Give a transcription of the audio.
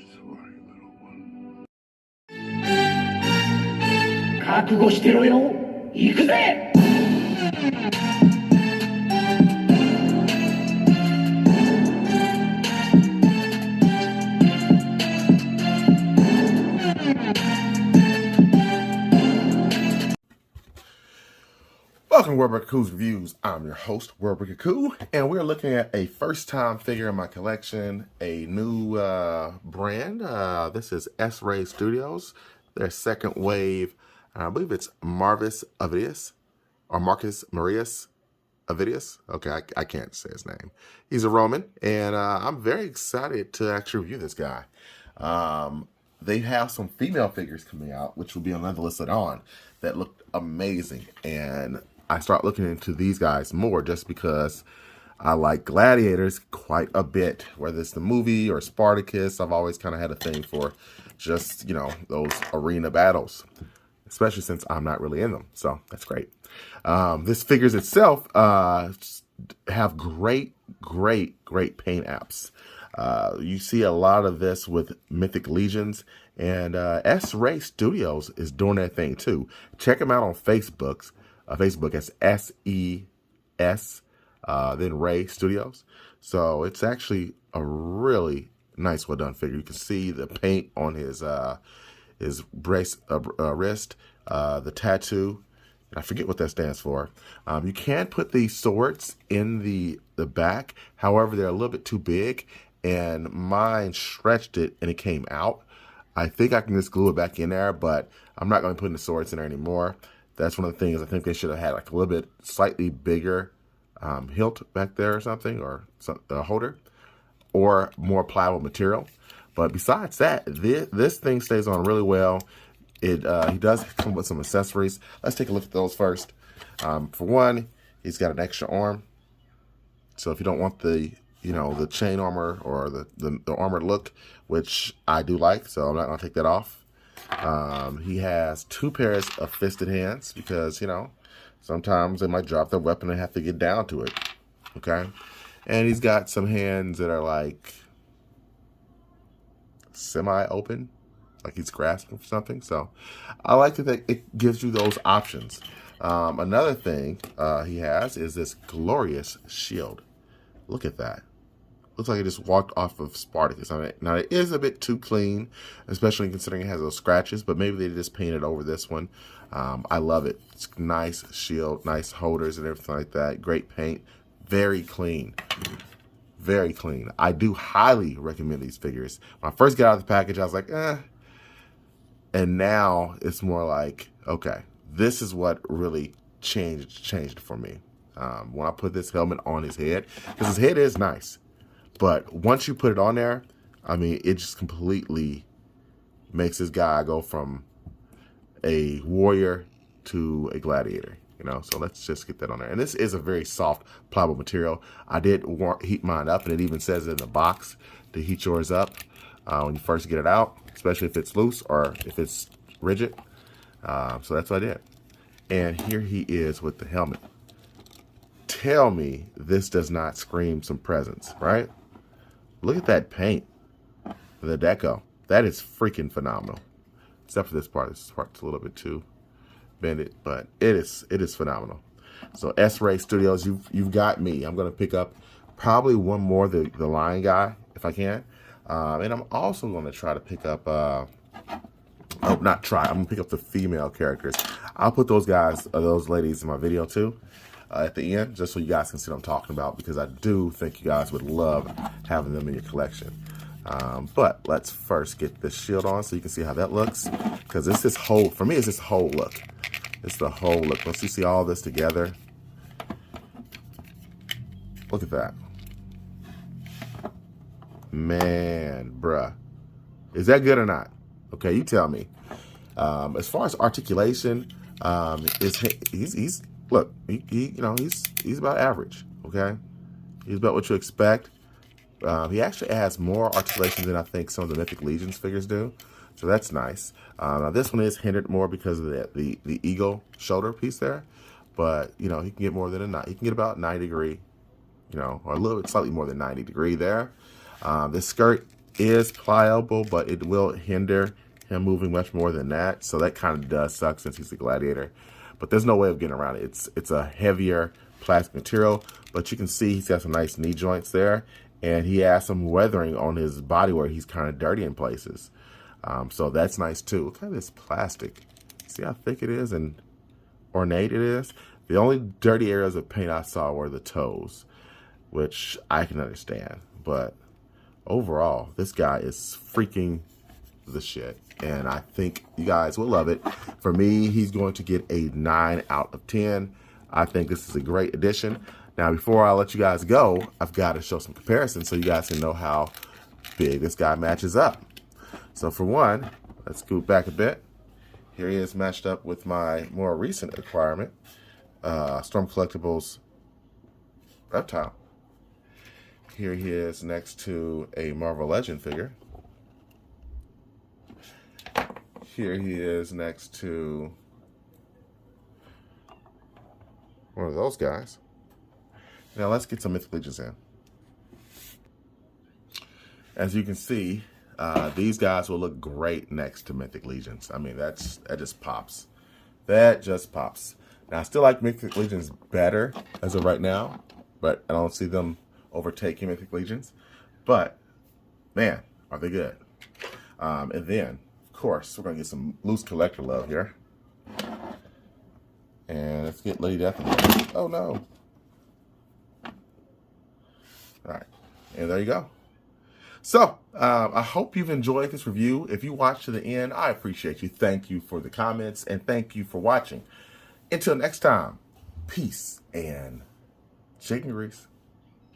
Sorry, little one. 覚悟してろよ。行くぜ。Welcome to Warbrick Coo's Reviews. I'm your host, Warbrick Coo, and we're looking at a first-time figure in my collection, a new brand. This is S-Ray Studios, their second wave. I believe it's Marvis Avitus, or Marcus Marius Avitus. Okay, I can't say his name. He's a Roman, and I'm very excited to actually review this guy. They have some female figures coming out, which will be on another list later on, that looked amazing, and I start looking into these guys more just because I like gladiators quite a bit. Whether it's the movie or Spartacus, I've always kind of had a thing for just, you know, those arena battles, especially since I'm not really in them. So that's great. This figures itself have great paint apps. You see a lot of this with Mythic Legions, and S-Ray Studios is doing their thing too. Check them out on Facebook. Facebook as S-E-S, then Ray Studios. So it's actually a really nice, well done figure. You can see the paint on his wrist, the tattoo. I forget what that stands for. You can put these swords in the back. However, they're a little bit too big, and mine stretched it and it came out. I think I can just glue it back in there, but I'm not going to put the swords in there anymore. That's one of the things. I think they should have had like a little bit slightly bigger hilt back there or something, or a holder, or more pliable material. But besides that, this thing stays on really well. He does come with some accessories. Let's take a look at those first. For one, he's got an extra arm. So if you don't want the the chain armor or the armored look, which I do like, so I'm not gonna take that off. He has 2 pairs of fisted hands because, sometimes they might drop their weapon and have to get down to it. Okay. And he's got some hands that are like semi-open, like he's grasping for something. So I like that it gives you those options. Another thing he has is this glorious shield. Look at that. Looks like it just walked off of Spartacus. Now, it is a bit too clean, especially considering it has those scratches, but maybe they just painted over this one. I love it. It's nice shield, nice holders and everything like that. Great paint. Very clean. Very clean. I do highly recommend these figures. When I first got out of the package, I was like, eh. And now it's more like, okay, this is what really changed it for me. When I put this helmet on his head, because his head is nice. But once you put it on there, I mean, it just completely makes this guy go from a warrior to a gladiator, So let's just get that on there. And this is a very soft, pliable material. I did heat mine up, and it even says in the box to heat yours up when you first get it out, especially if it's loose or if it's rigid. So that's what I did. And here he is with the helmet. Tell me this does not scream some presence, right? Look at that paint, the deco. That is freaking phenomenal. Except for this part. This part's a little bit too bended, but it is phenomenal. So S-Ray Studios, you've got me. I'm gonna pick up probably one more, the lion guy, if I can. And I'm also gonna try to pick up I'm gonna pick up the female characters. I'll put those guys, those ladies in my video too. At the end, just so you guys can see what I'm talking about, because I do think you guys would love having them in your collection. But let's first get this shield on so you can see how that looks, because it's this whole, for me, it's this whole look. It's the whole look. Once you see all this together, look at that. Man, bruh. Is that good or not? Okay, you tell me. As far as articulation, he's look, he's about average, okay? He's about what you expect. He actually has more articulation than I think some of the Mythic Legions figures do, so that's nice. Now this one is hindered more because of the eagle shoulder piece there, but he can get more than he can get about 90 degree, or a little bit slightly more than 90 degree there. This skirt is pliable, but it will hinder him moving much more than that. So that kind of does suck since he's a gladiator. But there's no way of getting around it. It's a heavier plastic material, but you can see he's got some nice knee joints there, and he has some weathering on his body where he's kind of dirty in places. So that's nice too. Look at this plastic. See how thick it is and ornate it is? The only dirty areas of paint I saw were the toes, which I can understand. But overall, this guy is freaking the shit, and I think you guys will love it. For me, he's going to get a 9 out of 10. I think this is a great addition. Now, before I let you guys go, I've got to show some comparisons so you guys can know how big this guy matches up. So for one, let's scoot back a bit. Here he is matched up with my more recent acquirement, Storm Collectibles Reptile. Here he is next to a Marvel Legend figure. Here he is next to one of those guys. Now let's get some Mythic Legions in. As you can see, these guys will look great next to Mythic Legions. I mean, that just pops. That just pops. Now, I still like Mythic Legions better as of right now, but I don't see them overtaking Mythic Legions. But, man, are they good. And then, of course, we're going to get some loose collector love here. And let's get Lady Death in there. Oh, no. All right. And there you go. So, I hope you've enjoyed this review. If you watched to the end, I appreciate you. Thank you for the comments, and thank you for watching. Until next time, peace and chicken grease.